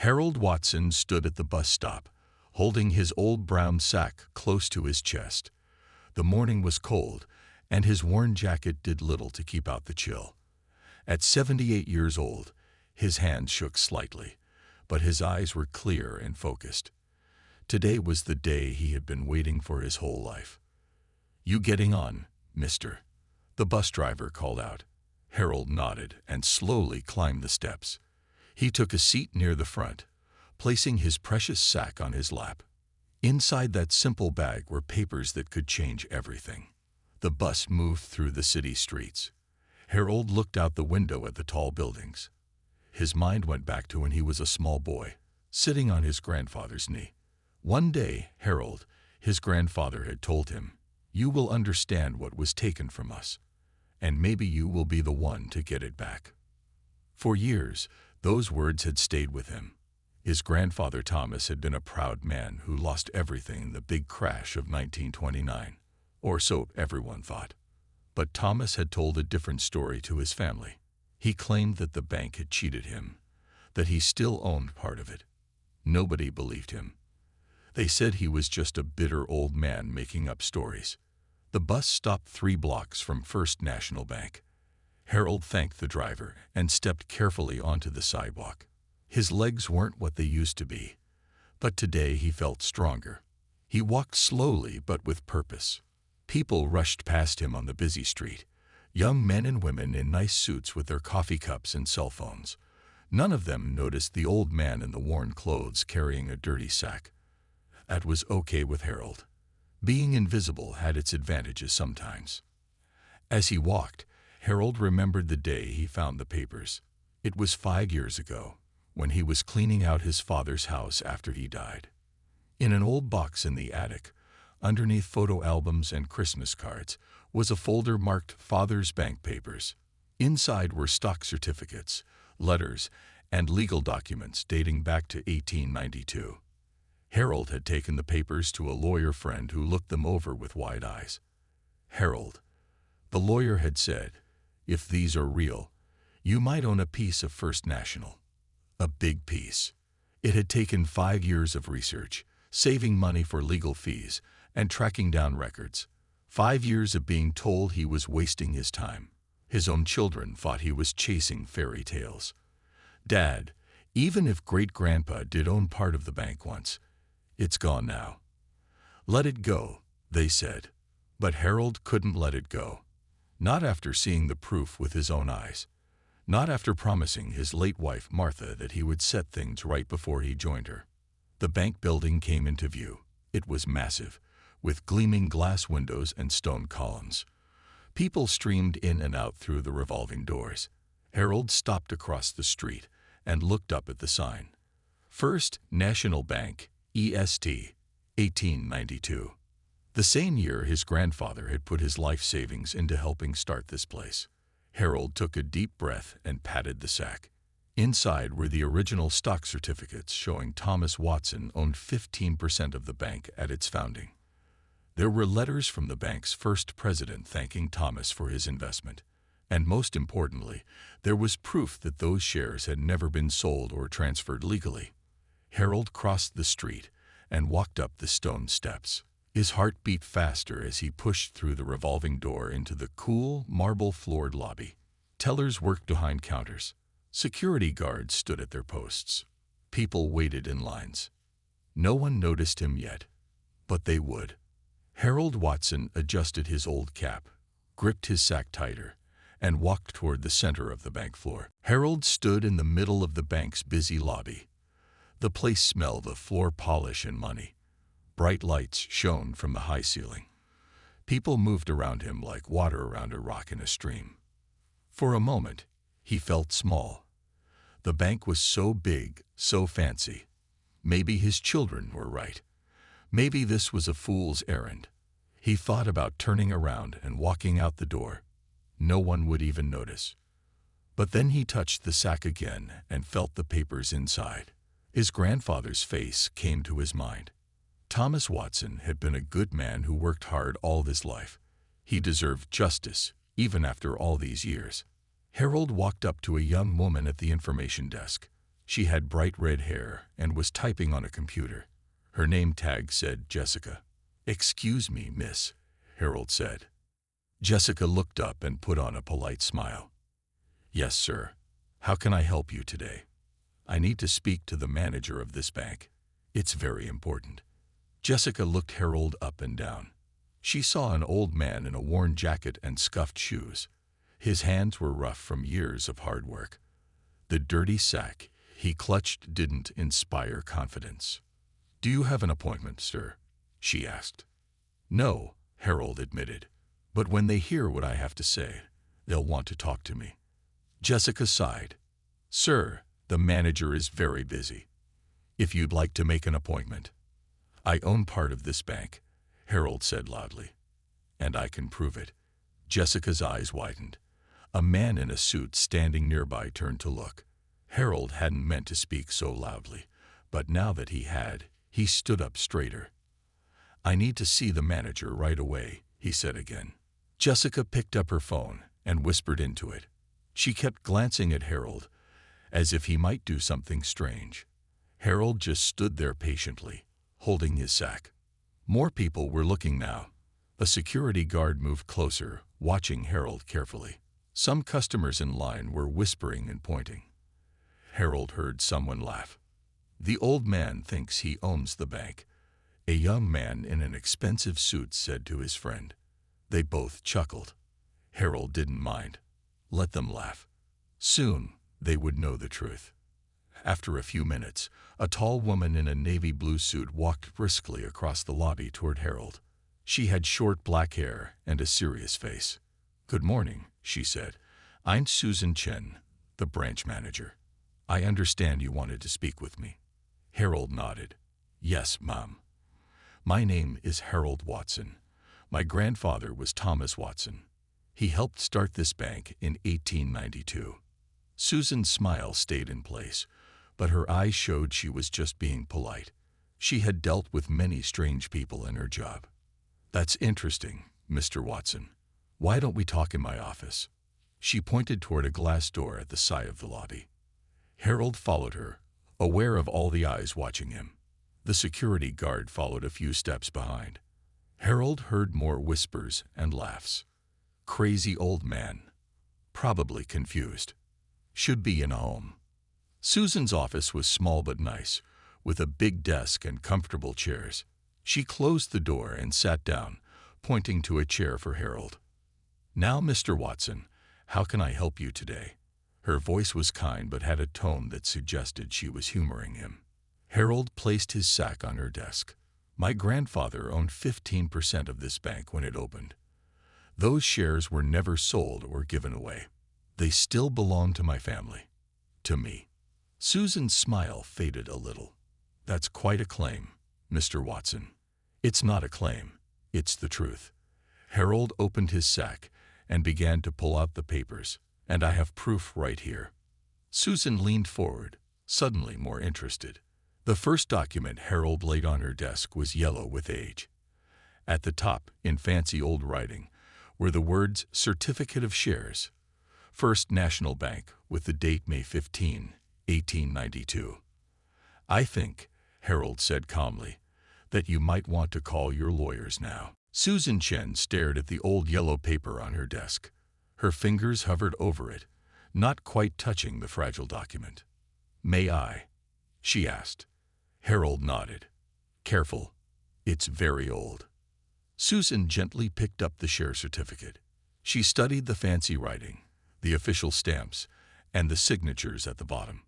Harold Watson stood at the bus stop, holding his old brown sack close to his chest. The morning was cold, and his worn jacket did little to keep out the chill. At 78 years old, his hands shook slightly, but his eyes were clear and focused. Today was the day he had been waiting for his whole life. "You getting on, mister?" the bus driver called out. Harold nodded and slowly climbed the steps. He took a seat near the front, placing his precious sack on his lap. Inside that simple bag were papers that could change everything. The bus moved through the city streets. Harold looked out the window at the tall buildings. His mind went back to when he was a small boy, sitting on his grandfather's knee. One day, Harold, his grandfather, had told him, "You will understand what was taken from us, and maybe you will be the one to get it back." For years, those words had stayed with him. His grandfather Thomas had been a proud man who lost everything in the big crash of 1929, or so everyone thought. But Thomas had told a different story to his family. He claimed that the bank had cheated him, that he still owned part of it. Nobody believed him. They said he was just a bitter old man making up stories. The bus stopped 3 blocks from First National Bank. Harold thanked the driver and stepped carefully onto the sidewalk. His legs weren't what they used to be, but today he felt stronger. He walked slowly but with purpose. People rushed past him on the busy street, young men and women in nice suits with their coffee cups and cell phones. None of them noticed the old man in the worn clothes carrying a dirty sack. That was okay with Harold. Being invisible had its advantages sometimes. As he walked, Harold remembered the day he found the papers. It was 5 years ago, when he was cleaning out his father's house after he died. In an old box in the attic, underneath photo albums and Christmas cards, was a folder marked Father's Bank Papers. Inside were stock certificates, letters, and legal documents dating back to 1892. Harold had taken the papers to a lawyer friend who looked them over with wide eyes. "Harold," the lawyer had said, "if these are real, you might own a piece of First National." A big piece. It had taken 5 years of research, saving money for legal fees, and tracking down records. 5 years of being told he was wasting his time. His own children thought he was chasing fairy tales. "Dad, even if great-grandpa did own part of the bank once, it's gone now." "Let it go," they said. But Harold couldn't let it go. Not after seeing the proof with his own eyes. Not after promising his late wife Martha that he would set things right before he joined her. The bank building came into view. It was massive, with gleaming glass windows and stone columns. People streamed in and out through the revolving doors. Harold stopped across the street and looked up at the sign. First National Bank, EST, 1892. The same year his grandfather had put his life savings into helping start this place. Harold took a deep breath and patted the sack. Inside were the original stock certificates showing Thomas Watson owned 15% of the bank at its founding. There were letters from the bank's first president thanking Thomas for his investment. And most importantly, there was proof that those shares had never been sold or transferred legally. Harold crossed the street and walked up the stone steps. His heart beat faster as he pushed through the revolving door into the cool, marble-floored lobby. Tellers worked behind counters. Security guards stood at their posts. People waited in lines. No one noticed him yet, but they would. Harold Watson adjusted his old cap, gripped his sack tighter, and walked toward the center of the bank floor. Harold stood in the middle of the bank's busy lobby. The place smelled of floor polish and money. Bright lights shone from the high ceiling. People moved around him like water around a rock in a stream. For a moment, he felt small. The bank was so big, so fancy. Maybe his children were right. Maybe this was a fool's errand. He thought about turning around and walking out the door. No one would even notice. But then he touched the sack again and felt the papers inside. His grandfather's face came to his mind. Thomas Watson had been a good man who worked hard all his life. He deserved justice, even after all these years. Harold walked up to a young woman at the information desk. She had bright red hair and was typing on a computer. Her name tag said Jessica. "Excuse me, miss," Harold said. Jessica looked up and put on a polite smile. "Yes, sir. How can I help you today? I need to speak to the manager of this bank. It's very important." Jessica looked Harold up and down. She saw an old man in a worn jacket and scuffed shoes. His hands were rough from years of hard work. The dirty sack he clutched didn't inspire confidence. "Do you have an appointment, sir?" she asked. "No," Harold admitted. "But when they hear what I have to say, they'll want to talk to me." Jessica sighed. "Sir, the manager is very busy. If you'd like to make an appointment." "I own part of this bank," Harold said loudly. "And I can prove it." Jessica's eyes widened. A man in a suit standing nearby turned to look. Harold hadn't meant to speak so loudly, but now that he had, he stood up straighter. "I need to see the manager right away," he said again. Jessica picked up her phone and whispered into it. She kept glancing at Harold, as if he might do something strange. Harold just stood there patiently, holding his sack. More people were looking now. A security guard moved closer, watching Harold carefully. Some customers in line were whispering and pointing. Harold heard someone laugh. "The old man thinks he owns the bank," a young man in an expensive suit said to his friend. They both chuckled. Harold didn't mind. Let them laugh. Soon, they would know the truth. After a few minutes, a tall woman in a navy blue suit walked briskly across the lobby toward Harold. She had short black hair and a serious face. "Good morning," she said. "I'm Susan Chen, the branch manager. I understand you wanted to speak with me." Harold nodded. "Yes, Mom. My name is Harold Watson. My grandfather was Thomas Watson. He helped start this bank in 1892. Susan's smile stayed in place, but her eyes showed she was just being polite. She had dealt with many strange people in her job. "That's interesting, Mr. Watson. Why don't we talk in my office?" She pointed toward a glass door at the side of the lobby. Harold followed her, aware of all the eyes watching him. The security guard followed a few steps behind. Harold heard more whispers and laughs. Crazy old man. Probably confused. Should be in a home. Susan's office was small but nice, with a big desk and comfortable chairs. She closed the door and sat down, pointing to a chair for Harold. "Now, Mr. Watson, how can I help you today?" Her voice was kind but had a tone that suggested she was humoring him. Harold placed his sack on her desk. "My grandfather owned 15% of this bank when it opened. Those shares were never sold or given away. They still belong to my family. To me." Susan's smile faded a little. "That's quite a claim, Mr. Watson." "It's not a claim. It's the truth." Harold opened his sack and began to pull out the papers. "And I have proof right here." Susan leaned forward, suddenly more interested. The first document Harold laid on her desk was yellow with age. At the top, in fancy old writing, were the words "Certificate of Shares, First National Bank," with the date May 15, 1892. "I think," Harold said calmly, "that you might want to call your lawyers now." Susan Chen stared at the old yellow paper on her desk. Her fingers hovered over it, not quite touching the fragile document. "May I?" she asked. Harold nodded. "Careful. It's very old." Susan gently picked up the share certificate. She studied the fancy writing, the official stamps, and the signatures at the bottom.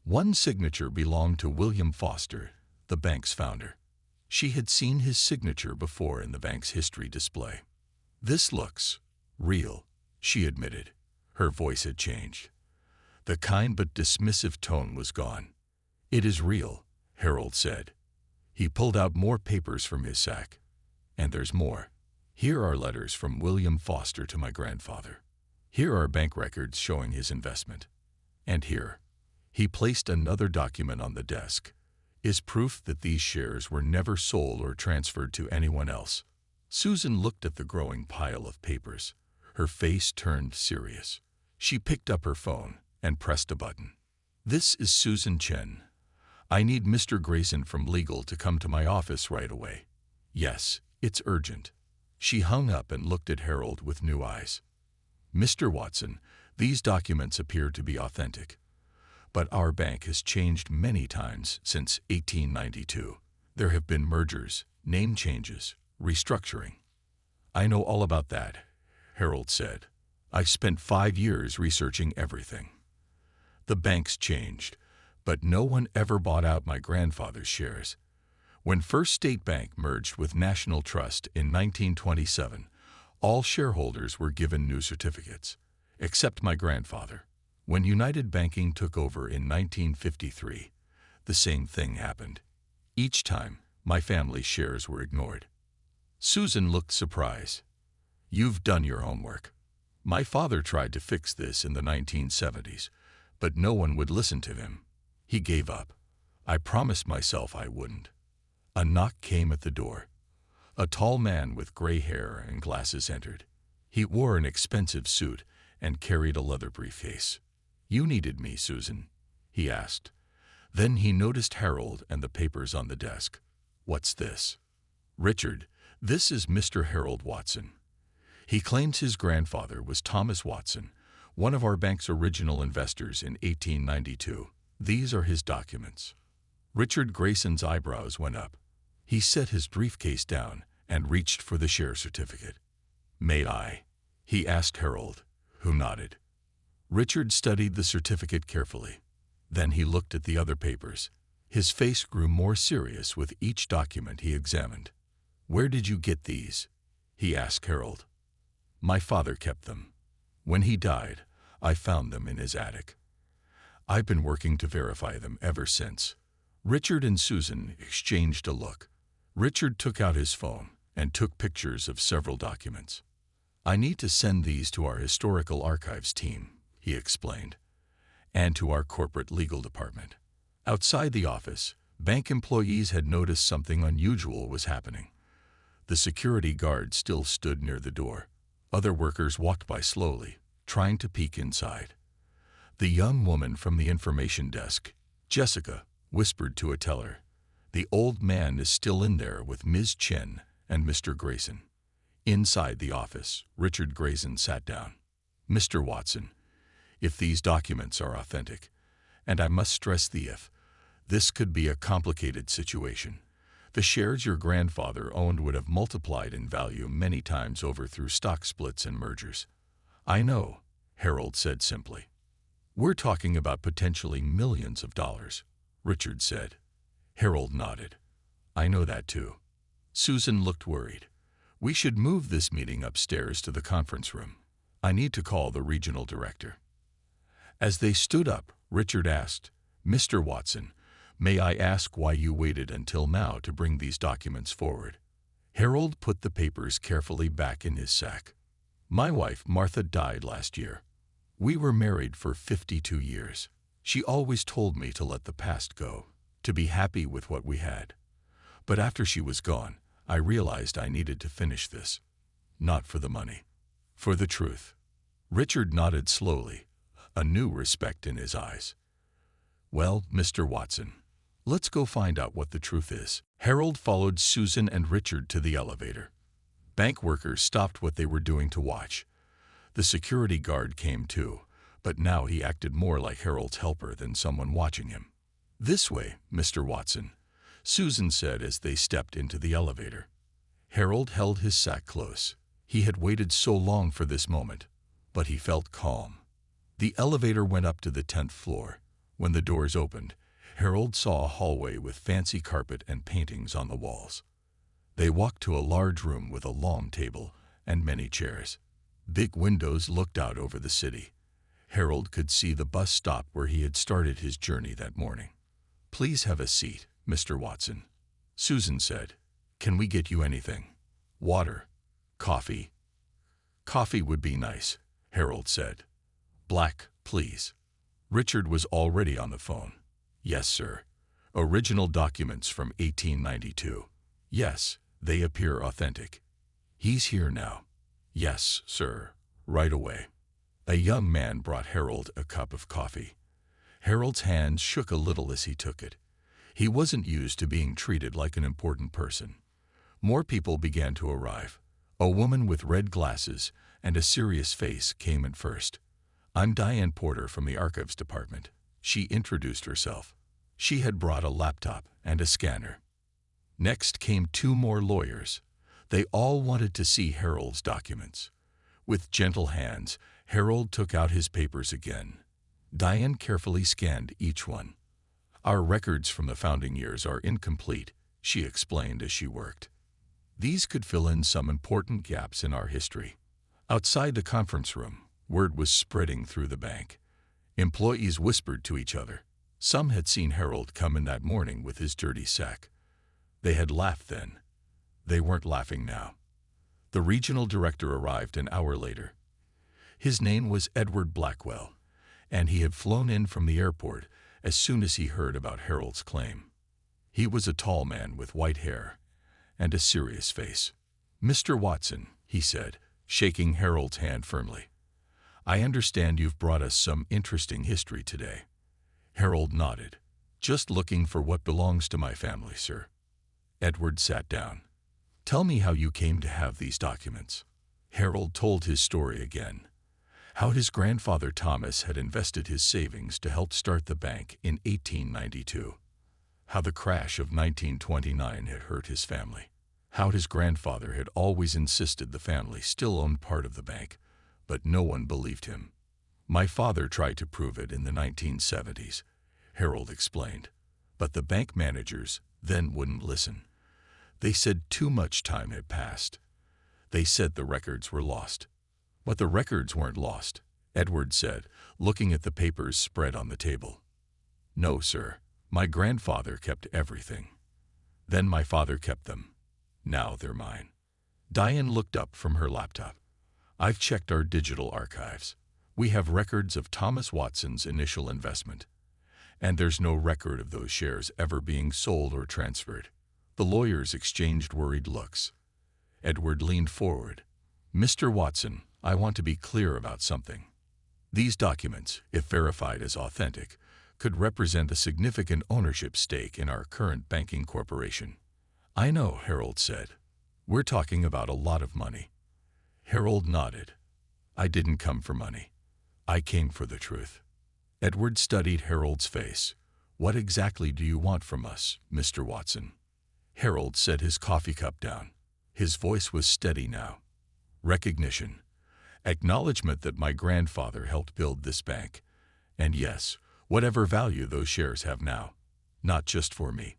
One signature belonged to William Foster, the bank's founder. She had seen his signature before in the bank's history display. "This looks real," she admitted. Her voice had changed. The kind but dismissive tone was gone. "It is real," Harold said. He pulled out more papers from his sack. "And there's more. Here are letters from William Foster to my grandfather. Here are bank records showing his investment. And here," he placed another document on the desk, "is proof that these shares were never sold or transferred to anyone else." Susan looked at the growing pile of papers. Her face turned serious. She picked up her phone and pressed a button. This is Susan Chen. I need Mr. Grayson from legal to come to my office right away. Yes, it's urgent. She hung up and looked at Harold with new eyes. Mr. Watson, these documents appear to be authentic. But our bank has changed many times since 1892. There have been mergers, name changes, restructuring. I know all about that, Harold said. I've spent 5 years researching everything. The bank's changed, but no one ever bought out my grandfather's shares. When First State Bank merged with National Trust in 1927, all shareholders were given new certificates, except my grandfather. When United Banking took over in 1953, the same thing happened. Each time, my family's shares were ignored. Susan looked surprised. You've done your homework. My father tried to fix this in the 1970s, but no one would listen to him. He gave up. I promised myself I wouldn't. A knock came at the door. A tall man with gray hair and glasses entered. He wore an expensive suit and carried a leather briefcase. You needed me, Susan? He asked. Then he noticed Harold and the papers on the desk. What's this? Richard, this is Mr. Harold Watson. He claims his grandfather was Thomas Watson, one of our bank's original investors in 1892. These are his documents. Richard Grayson's eyebrows went up. He set his briefcase down and reached for the share certificate. May I? He asked Harold, who nodded. Richard studied the certificate carefully. Then he looked at the other papers. His face grew more serious with each document he examined. Where did you get these? He asked Harold. My father kept them. When he died, I found them in his attic. I've been working to verify them ever since. Richard and Susan exchanged a look. Richard took out his phone and took pictures of several documents. I need to send these to our historical archives team, he explained, and to our corporate legal department. Outside the office, bank employees had noticed something unusual was happening. The security guard still stood near the door. Other workers walked by slowly, trying to peek inside. The young woman from the information desk, Jessica, whispered to a teller, "The old man is still in there with Ms. Chen and Mr. Grayson." Inside the office, Richard Grayson sat down. Mr. Watson, if these documents are authentic, and I must stress the if, this could be a complicated situation. The shares your grandfather owned would have multiplied in value many times over through stock splits and mergers. I know, Harold said simply. We're talking about potentially millions of dollars, Richard said. Harold nodded. I know that too. Susan looked worried. We should move this meeting upstairs to the conference room. I need to call the regional director. As they stood up, Richard asked, Mr. Watson, may I ask why you waited until now to bring these documents forward? Harold put the papers carefully back in his sack. My wife, Martha, died last year. We were married for 52 years. She always told me to let the past go, to be happy with what we had. But after she was gone, I realized I needed to finish this. Not for the money, for the truth. Richard nodded slowly, a new respect in his eyes. Well, Mr. Watson, let's go find out what the truth is. Harold followed Susan and Richard to the elevator. Bank workers stopped what they were doing to watch. The security guard came too, but now he acted more like Harold's helper than someone watching him. This way, Mr. Watson, Susan said as they stepped into the elevator. Harold held his sack close. He had waited so long for this moment, but he felt calm. The elevator went up to the 10th floor. When the doors opened, Harold saw a hallway with fancy carpet and paintings on the walls. They walked to a large room with a long table and many chairs. Big windows looked out over the city. Harold could see the bus stop where he had started his journey that morning. Please have a seat, Mr. Watson, Susan said. Can we get you anything? Water? Coffee? Coffee would be nice, Harold said. Black, please. Richard was already on the phone. Yes, sir. Original documents from 1892. Yes, they appear authentic. He's here now. Yes, sir. Right away. A young man brought Harold a cup of coffee. Harold's hands shook a little as he took it. He wasn't used to being treated like an important person. More people began to arrive. A woman with red glasses and a serious face came in first. "I'm Diane Porter from the Archives Department," she introduced herself. She had brought a laptop and a scanner. Next came two more lawyers. They all wanted to see Harold's documents. With gentle hands, Harold took out his papers again. Diane carefully scanned each one. "Our records from the founding years are incomplete," she explained as she worked. "These could fill in some important gaps in our history." Outside the conference room, word was spreading through the bank. Employees whispered to each other. Some had seen Harold come in that morning with his dirty sack. They had laughed then. They weren't laughing now. The regional director arrived an hour later. His name was Edward Blackwell, and he had flown in from the airport as soon as he heard about Harold's claim. He was a tall man with white hair and a serious face. "Mr. Watson," he said, shaking Harold's hand firmly, "I understand you've brought us some interesting history today." Harold nodded. "Just looking for what belongs to my family, sir." Edward sat down. "Tell me how you came to have these documents." Harold told his story again. How his grandfather Thomas had invested his savings to help start the bank in 1892. How the crash of 1929 had hurt his family. How his grandfather had always insisted the family still owned part of the bank, but no one believed him. "My father tried to prove it in the 1970s, Harold explained, "but the bank managers then wouldn't listen. They said too much time had passed. They said the records were lost." "But the records weren't lost," Edward said, looking at the papers spread on the table. "No, sir. My grandfather kept everything. Then my father kept them. Now they're mine." Diane looked up from her laptop. "I've checked our digital archives. We have records of Thomas Watson's initial investment. And there's no record of those shares ever being sold or transferred." The lawyers exchanged worried looks. Edward leaned forward. "Mr. Watson, I want to be clear about something. These documents, if verified as authentic, could represent a significant ownership stake in our current banking corporation." "I know," Harold said. "We're talking about a lot of money." Harold nodded. "I didn't come for money. I came for the truth." Edward studied Harold's face. "What exactly do you want from us, Mr. Watson?" Harold set his coffee cup down. His voice was steady now. "Recognition. Acknowledgement that my grandfather helped build this bank. And yes, whatever value those shares have now. Not just for me.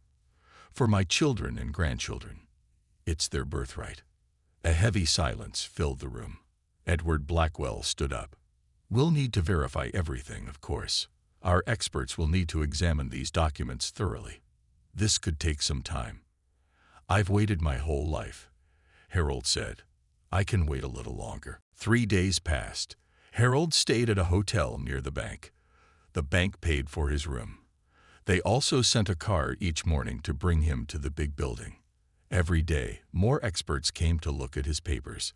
For my children and grandchildren. It's their birthright." A heavy silence filled the room. Edward Blackwell stood up. "We'll need to verify everything, of course. Our experts will need to examine these documents thoroughly. This could take some time." "I've waited my whole life," Harold said. "I can wait a little longer." 3 days passed. Harold stayed at a hotel near the bank. The bank paid for his room. They also sent a car each morning to bring him to the big building. Every day, more experts came to look at his papers.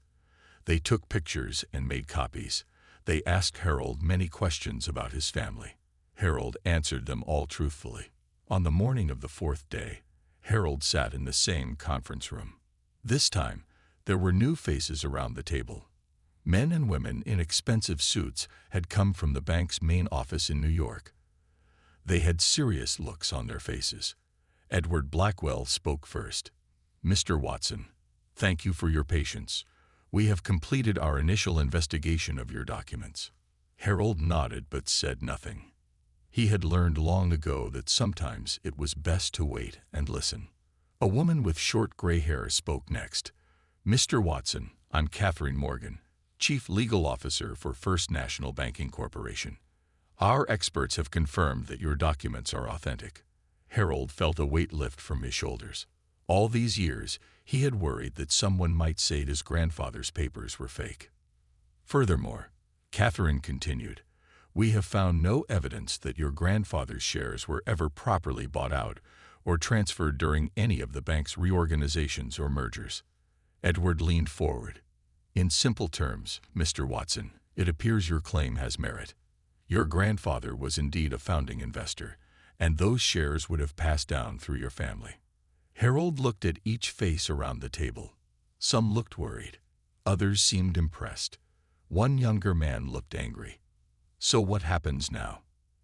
They took pictures and made copies. They asked Harold many questions about his family. Harold answered them all truthfully. On the morning of the 4th day, Harold sat in the same conference room. This time, there were new faces around the table. Men and women in expensive suits had come from the bank's main office in New York. They had serious looks on their faces. Edward Blackwell spoke first. "Mr. Watson, thank you for your patience. We have completed our initial investigation of your documents." Harold nodded but said nothing. He had learned long ago that sometimes it was best to wait and listen. A woman with short gray hair spoke next. "Mr. Watson, I'm Catherine Morgan, Chief Legal Officer for First National Banking Corporation. Our experts have confirmed that your documents are authentic." Harold felt a weight lift from his shoulders. All these years, he had worried that someone might say his grandfather's papers were fake. "Furthermore," Catherine continued, "we have found no evidence that your grandfather's shares were ever properly bought out or transferred during any of the bank's reorganizations or mergers." Edward leaned forward. "In simple terms, Mr. Watson, it appears your claim has merit. Your grandfather was indeed a founding investor, and those shares would have passed down through your family. Harold looked at each face around the table. Some looked worried. Others seemed impressed. One younger man looked angry. "So what happens now?"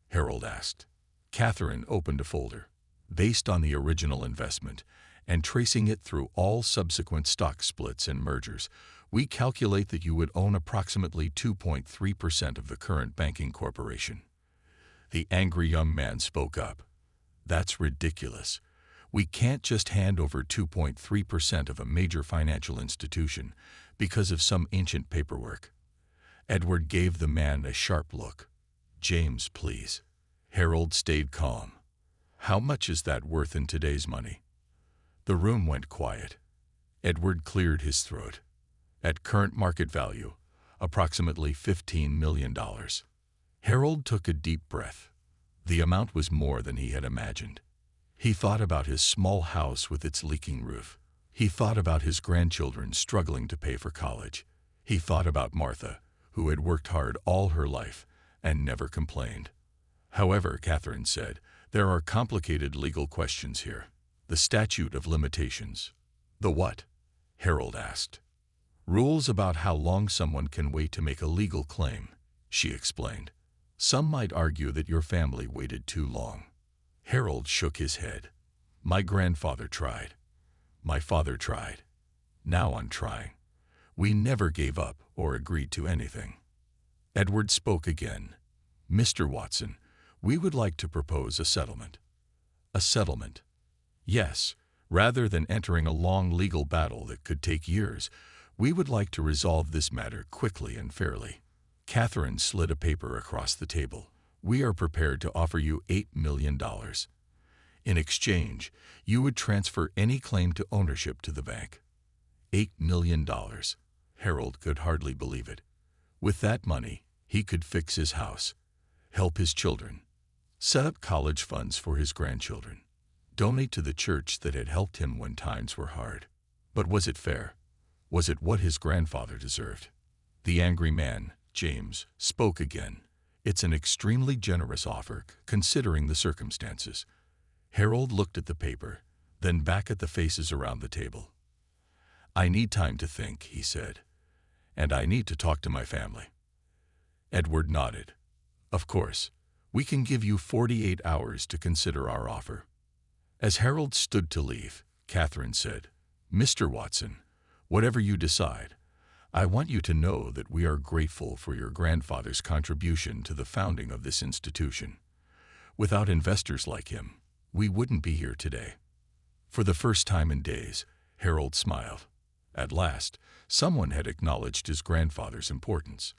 Harold asked. Catherine opened a folder. "Based on the original investment, and tracing it through all subsequent stock splits and mergers, we calculate that you would own approximately 2.3% of the current banking corporation." The angry young man spoke up. "That's ridiculous. We can't just hand over 2.3% of a major financial institution because of some ancient paperwork." Edward gave the man a sharp look. "James, please." Harold stayed calm. "How much is that worth in today's money?" The room went quiet. Edward cleared his throat. "At current market value, approximately $15 million. Harold took a deep breath. The amount was more than he had imagined. He thought about his small house with its leaking roof. He thought about his grandchildren struggling to pay for college. He thought about Martha, who had worked hard all her life and never complained. "However," Catherine said, "there are complicated legal questions here. The statute of limitations." "The what?" Harold asked. "Rules about how long someone can wait to make a legal claim," she explained. "Some might argue that your family waited too long." Harold shook his head. "My grandfather tried. My father tried. Now I'm trying. We never gave up or agreed to anything." Edward spoke again. "Mr. Watson, we would like to propose a settlement." "A settlement?" "Yes. Rather than entering a long legal battle that could take years, we would like to resolve this matter quickly and fairly." Catherine slid a paper across the table. "We are prepared to offer you $8 million. In exchange, you would transfer any claim to ownership to the bank." $8 million. Harold could hardly believe it. With that money, he could fix his house, help his children, set up college funds for his grandchildren, donate to the church that had helped him when times were hard. But was it fair? Was it what his grandfather deserved? The angry man, James, spoke again. "It's an extremely generous offer, considering the circumstances." Harold looked at the paper, then back at the faces around the table. "I need time to think," he said, "and I need to talk to my family." Edward nodded. "Of course, we can give you 48 hours to consider our offer." As Harold stood to leave, Catherine said, "Mr. Watson, whatever you decide, I want you to know that we are grateful for your grandfather's contribution to the founding of this institution. Without investors like him, we wouldn't be here today." For the first time in days, Harold smiled. At last, someone had acknowledged his grandfather's importance.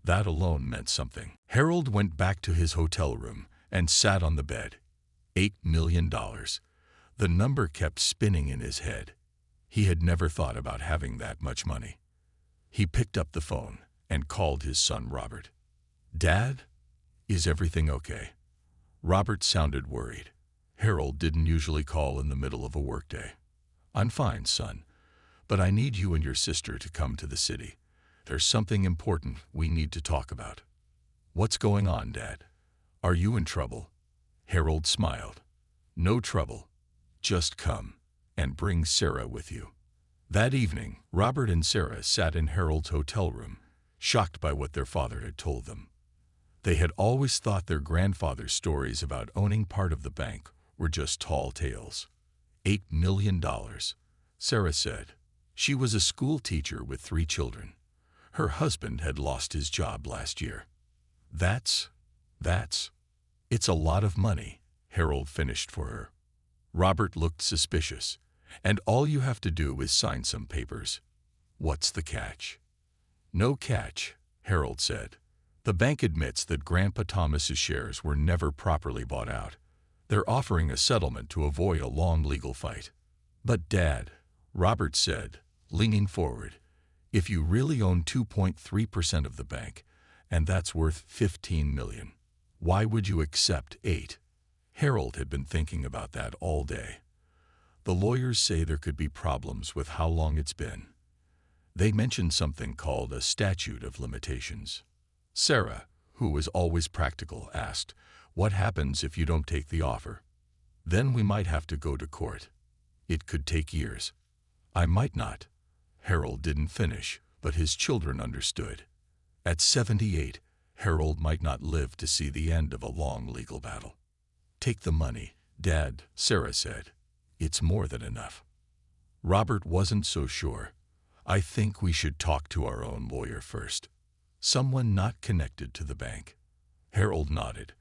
That alone meant something. Harold went back to his hotel room and sat on the bed. $8 million. The number kept spinning in his head. He had never thought about having that much money. He picked up the phone and called his son Robert. "Dad, is everything okay?" Robert sounded worried. Harold didn't usually call in the middle of a workday. "I'm fine, son, but I need you and your sister to come to the city. There's something important we need to talk about." "What's going on, Dad? Are you in trouble?" Harold smiled. "No trouble. Just come, and bring Sarah with you." That evening, Robert and Sarah sat in Harold's hotel room, shocked by what their father had told them. They had always thought their grandfather's stories about owning part of the bank were just tall tales. $8 million, Sarah said. She was a school teacher with 3 children. Her husband had lost his job last year. It's a lot of money," Harold finished for her. Robert looked suspicious. "And all you have to do is sign some papers." "What's the catch?" "No catch," Harold said. "The bank admits that Grandpa Thomas's shares were never properly bought out. They're offering a settlement to avoid a long legal fight." "But Dad," Robert said, leaning forward, "if you really own 2.3% of the bank, and that's worth $15 million, why would you accept 8? Harold had been thinking about that all day. "The lawyers say there could be problems with how long it's been. They mentioned something called a statute of limitations." Sarah, who was always practical, asked, "What happens if you don't take the offer?" "Then we might have to go to court. It could take years." "I might not." Harold didn't finish, but his children understood. At 78, Harold might not live to see the end of a long legal battle. "Take the money, Dad," Sarah said. "It's more than enough." Robert wasn't so sure. "I think we should talk to our own lawyer first. Someone not connected to the bank." Harold nodded.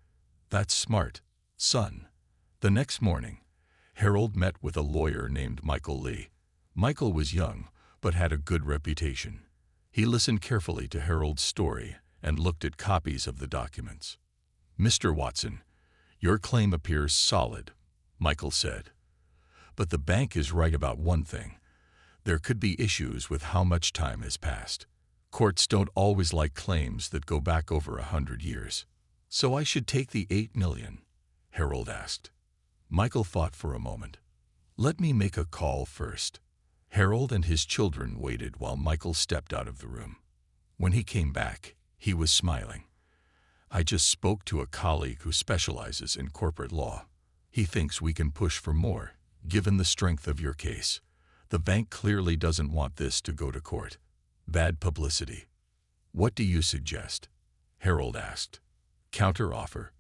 "That's smart, son." The next morning, Harold met with a lawyer named Michael Lee. Michael was young, but had a good reputation. He listened carefully to Harold's story and looked at copies of the documents. "Mr. Watson, your claim appears solid," Michael said. "But the bank is right about one thing. There could be issues with how much time has passed. Courts don't always like claims that go back over 100 years. So I should take the $8 million, Harold asked. Michael thought for a moment. "Let me make a call first." Harold and his children waited while Michael stepped out of the room. When he came back, he was smiling. "I just spoke to a colleague who specializes in corporate law. He thinks we can push for more, given the strength of your case. The bank clearly doesn't want this to go to court. Bad publicity." "What do you suggest?" Harold asked. "Counter-offer.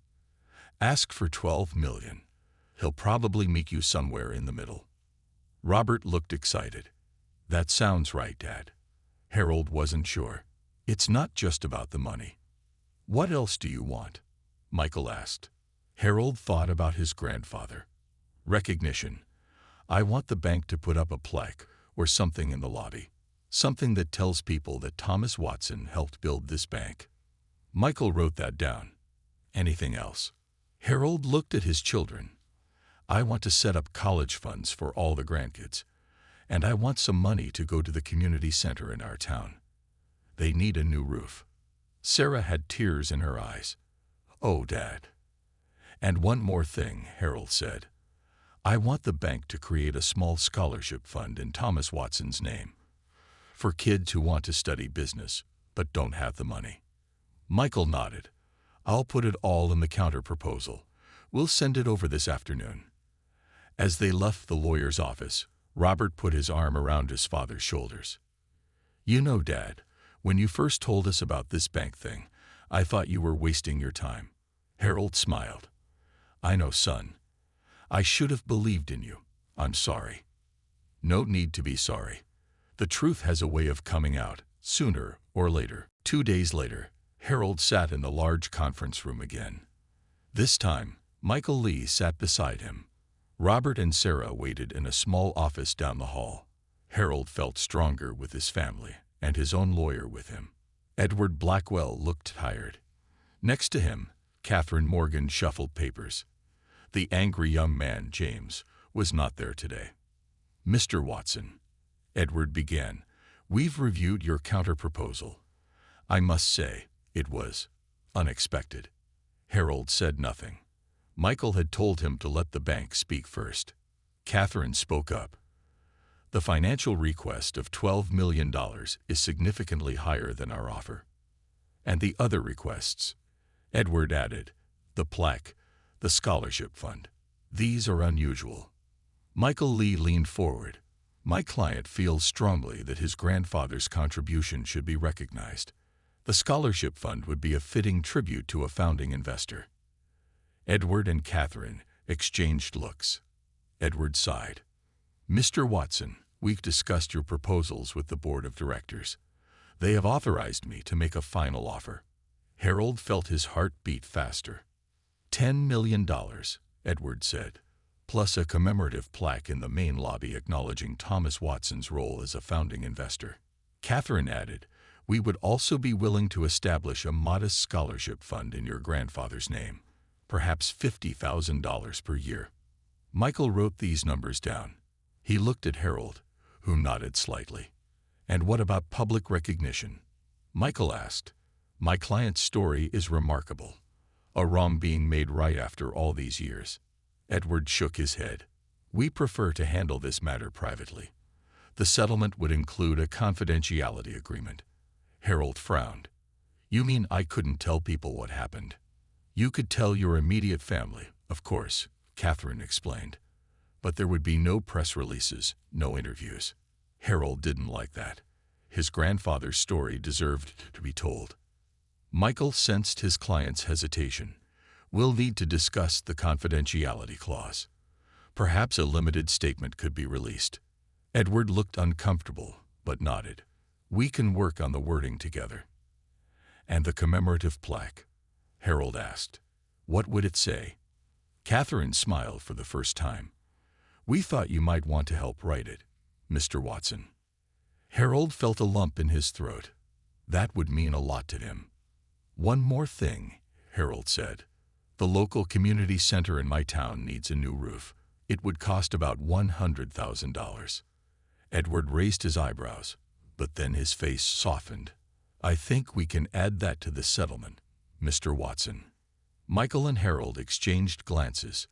Ask for $12 million. He'll probably meet you somewhere in the middle." Robert looked excited. "That sounds right, Dad." Harold wasn't sure. "It's not just about the money." "What else do you want?" Michael asked. Harold thought about his grandfather. "Recognition. I want the bank to put up a plaque or something in the lobby. Something that tells people that Thomas Watson helped build this bank." Michael wrote that down. "Anything else?" Harold looked at his children. "I want to set up college funds for all the grandkids, and I want some money to go to the community center in our town. They need a new roof." Sarah had tears in her eyes. "Oh, Dad." "And one more thing," Harold said. "I want the bank to create a small scholarship fund in Thomas Watson's name for kids who want to study business but don't have the money." Michael nodded. "I'll put it all in the counter-proposal. We'll send it over this afternoon." As they left the lawyer's office, Robert put his arm around his father's shoulders. "You know, Dad, when you first told us about this bank thing, I thought you were wasting your time." Harold smiled. "I know, son. I should have believed in you. I'm sorry." "No need to be sorry. The truth has a way of coming out, sooner or later." 2 days later, Harold sat in the large conference room again. This time, Michael Lee sat beside him. Robert and Sarah waited in a small office down the hall. Harold felt stronger with his family and his own lawyer with him. Edward Blackwell looked tired. Next to him, Catherine Morgan shuffled papers. The angry young man, James, was not there today. "Mr. Watson," Edward began, "we've reviewed your counter-proposal. I must say, it was unexpected." Harold said nothing. Michael had told him to let the bank speak first. Catherine spoke up. "The financial request of $12 million is significantly higher than our offer. And the other requests," Edward added, "the plaque, the scholarship fund, these are unusual." Michael Lee leaned forward. "My client feels strongly that his grandfather's contribution should be recognized. The scholarship fund would be a fitting tribute to a founding investor." Edward and Catherine exchanged looks. Edward sighed. "Mr. Watson, we've discussed your proposals with the board of directors. They have authorized me to make a final offer." Harold felt his heart beat faster. $10 million, Edward said, plus a commemorative plaque in the main lobby acknowledging Thomas Watson's role as a founding investor. Catherine added, "We would also be willing to establish a modest scholarship fund in your grandfather's name, perhaps $50,000 per year." Michael wrote these numbers down. He looked at Harold, who nodded slightly. "And what about public recognition?" Michael asked. "My client's story is remarkable. A wrong being made right after all these years." Edward shook his head. "We prefer to handle this matter privately. The settlement would include a confidentiality agreement." Harold frowned. You mean I couldn't tell people what happened? You could tell your immediate family, of course, Catherine explained. But there would be no press releases, no interviews. Harold didn't like that. His grandfather's story deserved to be told. Michael sensed his client's hesitation. We'll need to discuss the confidentiality clause. Perhaps a limited statement could be released. Edward looked uncomfortable, but nodded. We can work on the wording together. And the commemorative plaque? Harold asked. What would it say? Catherine smiled for the first time. We thought you might want to help write it, Mr. Watson. Harold felt a lump in his throat. That would mean a lot to him. One more thing, Harold said. The local community center in my town needs a new roof. It would cost about $100,000. Edward raised his eyebrows, but then his face softened. I think we can add that to the settlement, Mr. Watson. Michael and Harold exchanged glances.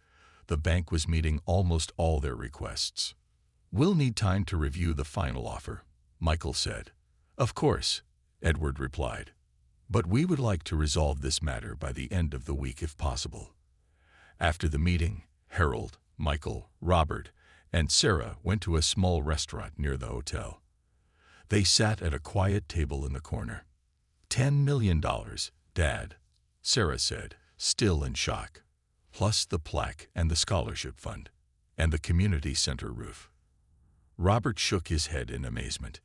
The bank was meeting almost all their requests. We'll need time to review the final offer, Michael said. Of course, Edward replied. But we would like to resolve this matter by the end of the week if possible. After the meeting, Harold, Michael, Robert, and Sarah went to a small restaurant near the hotel. They sat at a quiet table in the corner. $10 million, Dad, Sarah said, still in shock. Plus the plaque and the scholarship fund, and the community center roof. Robert shook his head in amazement.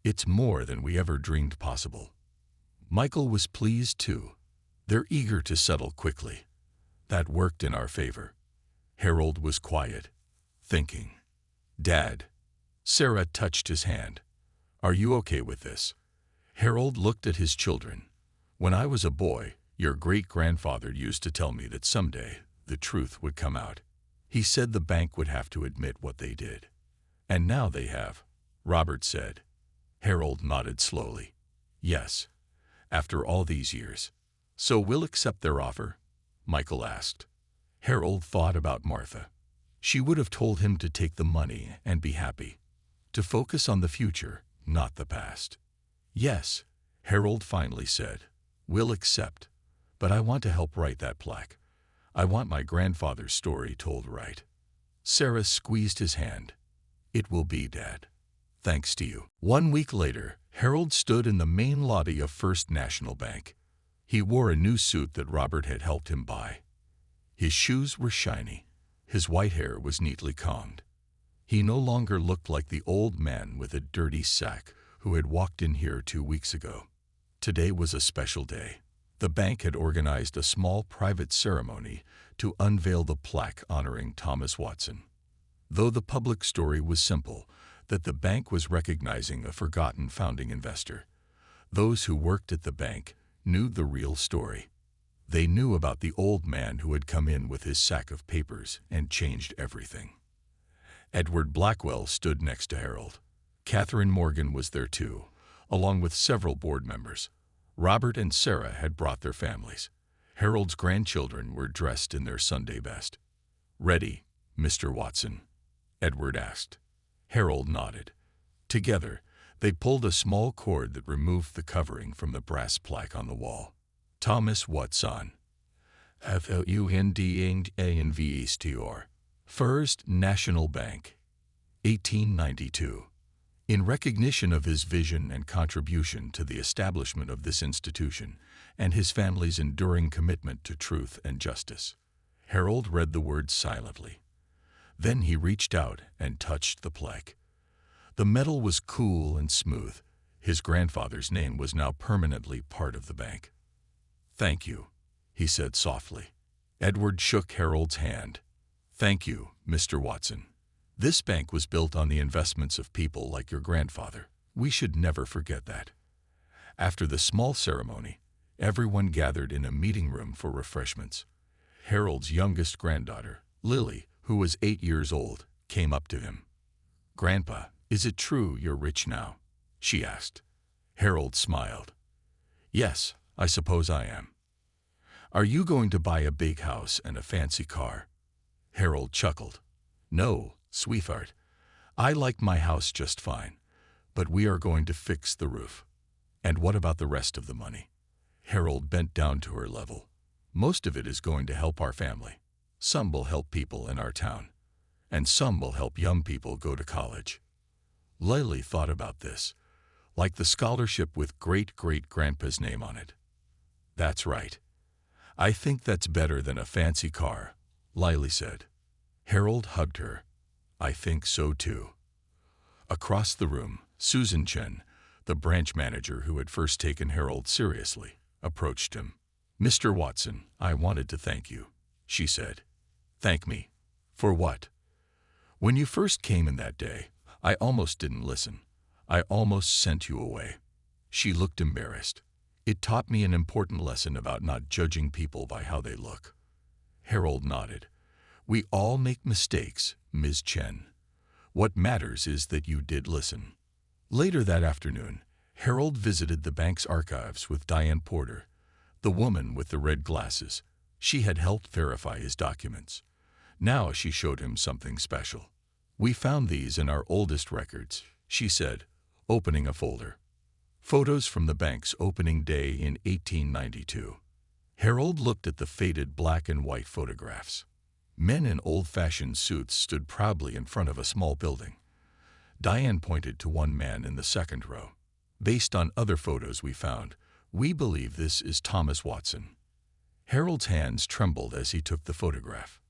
It's more than we ever dreamed possible. Michael was pleased too. They're eager to settle quickly. That worked in our favor. Harold was quiet, thinking. Dad. Sarah touched his hand. Are you okay with this? Harold looked at his children. When I was a boy, your great-grandfather used to tell me that someday the truth would come out. He said the bank would have to admit what they did. And now they have, Robert said. Harold nodded slowly. Yes, after all these years. So we'll accept their offer? Michael asked. Harold thought about Martha. She would have told him to take the money and be happy. To focus on the future, not the past. Yes, Harold finally said. We'll accept. But I want to help write that plaque. I want my grandfather's story told right. Sarah squeezed his hand. It will be, Dad. Thanks to you. 1 week later, Harold stood in the main lobby of First National Bank. He wore a new suit that Robert had helped him buy. His shoes were shiny. His white hair was neatly combed. He no longer looked like the old man with a dirty sack who had walked in here 2 weeks ago. Today was a special day. The bank had organized a small private ceremony to unveil the plaque honoring Thomas Watson. Though the public story was simple, that the bank was recognizing a forgotten founding investor, those who worked at the bank knew the real story. They knew about the old man who had come in with his sack of papers and changed everything. Edward Blackwell stood next to Harold. Catherine Morgan was there too, along with several board members. Robert and Sarah had brought their families. Harold's grandchildren were dressed in their Sunday best. Ready, Mr. Watson? Edward asked. Harold nodded. Together, they pulled a small cord that removed the covering from the brass plaque on the wall. Thomas Watson. FLUNDANVESTOR. First National Bank. 1892. In recognition of his vision and contribution to the establishment of this institution and his family's enduring commitment to truth and justice, Harold read the words silently. Then he reached out and touched the plaque. The metal was cool and smooth. His grandfather's name was now permanently part of the bank. Thank you, he said softly. Edward shook Harold's hand. Thank you, Mr. Watson. This bank was built on the investments of people like your grandfather. We should never forget that. After the small ceremony, everyone gathered in a meeting room for refreshments. Harold's youngest granddaughter, Lily, who was 8 years old, came up to him. Grandpa, is it true you're rich now? She asked. Harold smiled. Yes, I suppose I am. Are you going to buy a big house and a fancy car? Harold chuckled. No, sweetheart. I like my house just fine, but we are going to fix the roof. And what about the rest of the money? Harold bent down to her level. Most of it is going to help our family. Some will help people in our town, and some will help young people go to college. Lily thought about this, like the scholarship with great-great-grandpa's name on it. That's right. I think that's better than a fancy car, Lily said. Harold hugged her. I think so too. Across the room, Susan Chen, the branch manager who had first taken Harold seriously, approached him. Mr. Watson, I wanted to thank you, she said. Thank me? For what? When you first came in that day, I almost didn't listen. I almost sent you away. She looked embarrassed. It taught me an important lesson about not judging people by how they look. Harold nodded. We all make mistakes, Ms. Chen. What matters is that you did listen. Later that afternoon, Harold visited the bank's archives with Diane Porter, the woman with the red glasses. She had helped verify his documents. Now she showed him something special. We found these in our oldest records, she said, opening a folder. Photos from the bank's opening day in 1892. Harold looked at the faded black and white photographs. Men in old-fashioned suits stood proudly in front of a small building. Diane pointed to one man in the second row. Based on other photos we found, we believe this is Thomas Watson. Harold's hands trembled as he took the photograph.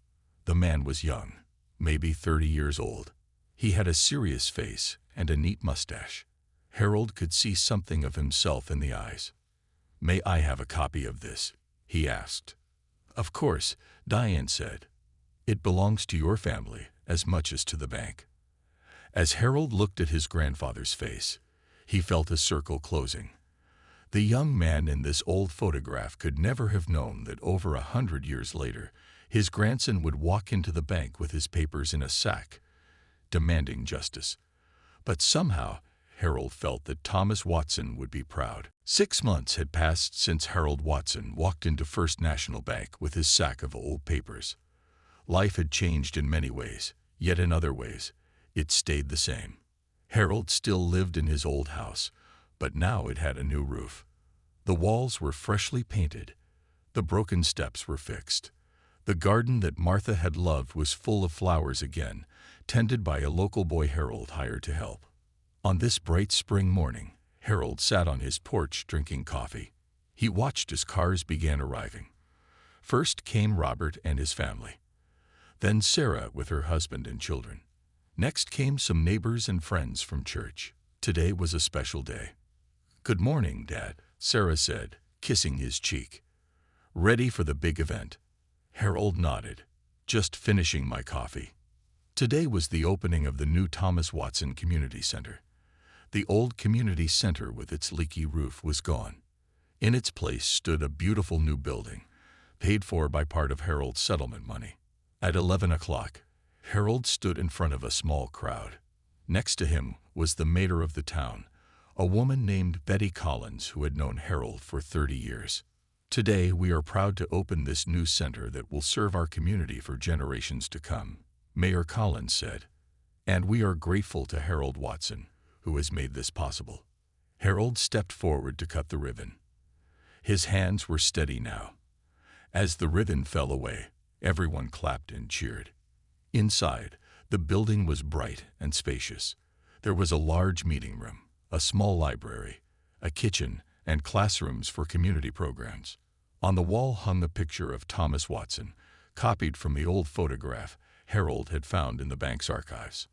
The man was young, maybe 30 years old. He had a serious face and a neat mustache. Harold could see something of himself in the eyes. May I have a copy of this? He asked. Of course, Diane said. It belongs to your family as much as to the bank. As Harold looked at his grandfather's face, he felt a circle closing. The young man in this old photograph could never have known that over 100 years later, his grandson would walk into the bank with his papers in a sack, demanding justice. But somehow, Harold felt that Thomas Watson would be proud. 6 months had passed since Harold Watson walked into First National Bank with his sack of old papers. Life had changed in many ways, yet in other ways, it stayed the same. Harold still lived in his old house, but now it had a new roof. The walls were freshly painted. The broken steps were fixed. The garden that Martha had loved was full of flowers again, tended by a local boy Harold hired to help. On this bright spring morning, Harold sat on his porch drinking coffee. He watched as cars began arriving. First came Robert and his family. Then Sarah with her husband and children. Next came some neighbors and friends from church. Today was a special day. Good morning, Dad, Sarah said, kissing his cheek. Ready for the big event? Harold nodded. Just finishing my coffee. Today was the opening of the new Thomas Watson Community Center. The old community center with its leaky roof was gone. In its place stood a beautiful new building, paid for by part of Harold's settlement money. At 11 o'clock, Harold stood in front of a small crowd. Next to him was the mayor of the town, a woman named Betty Collins who had known Harold for 30 years. Today, we are proud to open this new center that will serve our community for generations to come, Mayor Collins said. And we are grateful to Harold Watson, who has made this possible. Harold stepped forward to cut the ribbon. His hands were steady now. As the ribbon fell away, everyone clapped and cheered. Inside, the building was bright and spacious. There was a large meeting room, a small library, a kitchen, and classrooms for community programs. On the wall hung a picture of Thomas Watson, copied from the old photograph Harold had found in the bank's archives.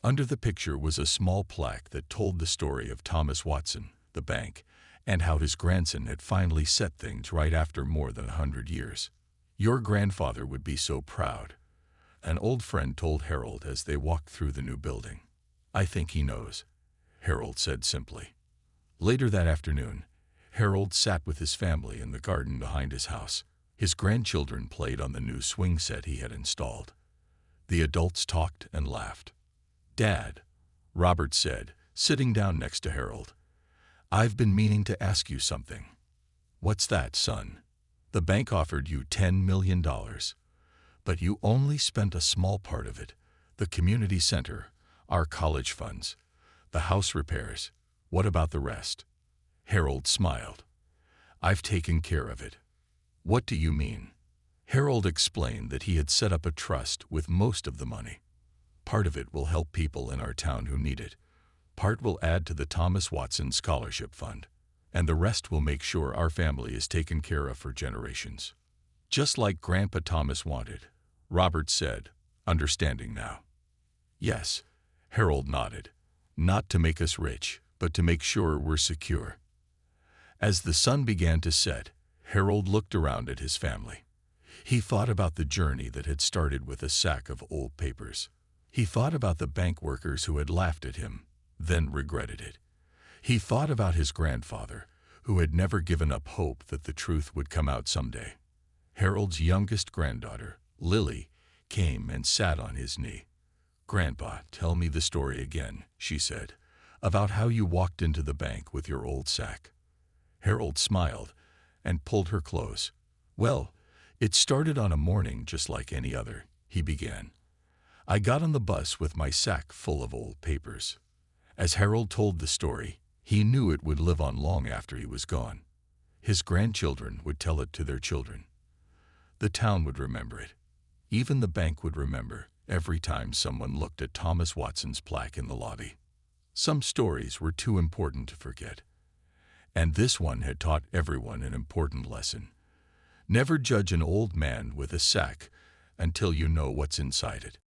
Under the picture was a small plaque that told the story of Thomas Watson, the bank, and how his grandson had finally set things right after more than 100 years. Your grandfather would be so proud, an old friend told Harold as they walked through the new building. I think he knows, Harold said simply. Later that afternoon, Harold sat with his family in the garden behind his house. His grandchildren played on the new swing set he had installed. The adults talked and laughed. Dad, Robert said, sitting down next to Harold, I've been meaning to ask you something. What's that, son? The bank offered you $10 million, but you only spent a small part of it. The community center, our college funds, the house repairs. What about the rest? Harold smiled. I've taken care of it." "What do you mean?" Harold explained that he had set up a trust with most of the money. "Part of it will help people in our town who need it. Part will add to the Thomas Watson Scholarship Fund. And the rest will make sure our family is taken care of for generations. Just like Grandpa Thomas wanted," Robert said, understanding now. "Yes," Harold nodded. "Not to make us rich, but to make sure we're secure." As the sun began to set, Harold looked around at his family. He thought about the journey that had started with a sack of old papers. He thought about the bank workers who had laughed at him, then regretted it. He thought about his grandfather, who had never given up hope that the truth would come out someday. Harold's youngest granddaughter, Lily, came and sat on his knee. "Grandpa, tell me the story again," she said, "about how you walked into the bank with your old sack." Harold smiled and pulled her close. "Well, it started on a morning just like any other," he began. "I got on the bus with my sack full of old papers." As Harold told the story, he knew it would live on long after he was gone. His grandchildren would tell it to their children. The town would remember it. Even the bank would remember every time someone looked at Thomas Watson's plaque in the lobby. Some stories were too important to forget. And this one had taught everyone an important lesson. Never judge an old man with a sack until you know what's inside it.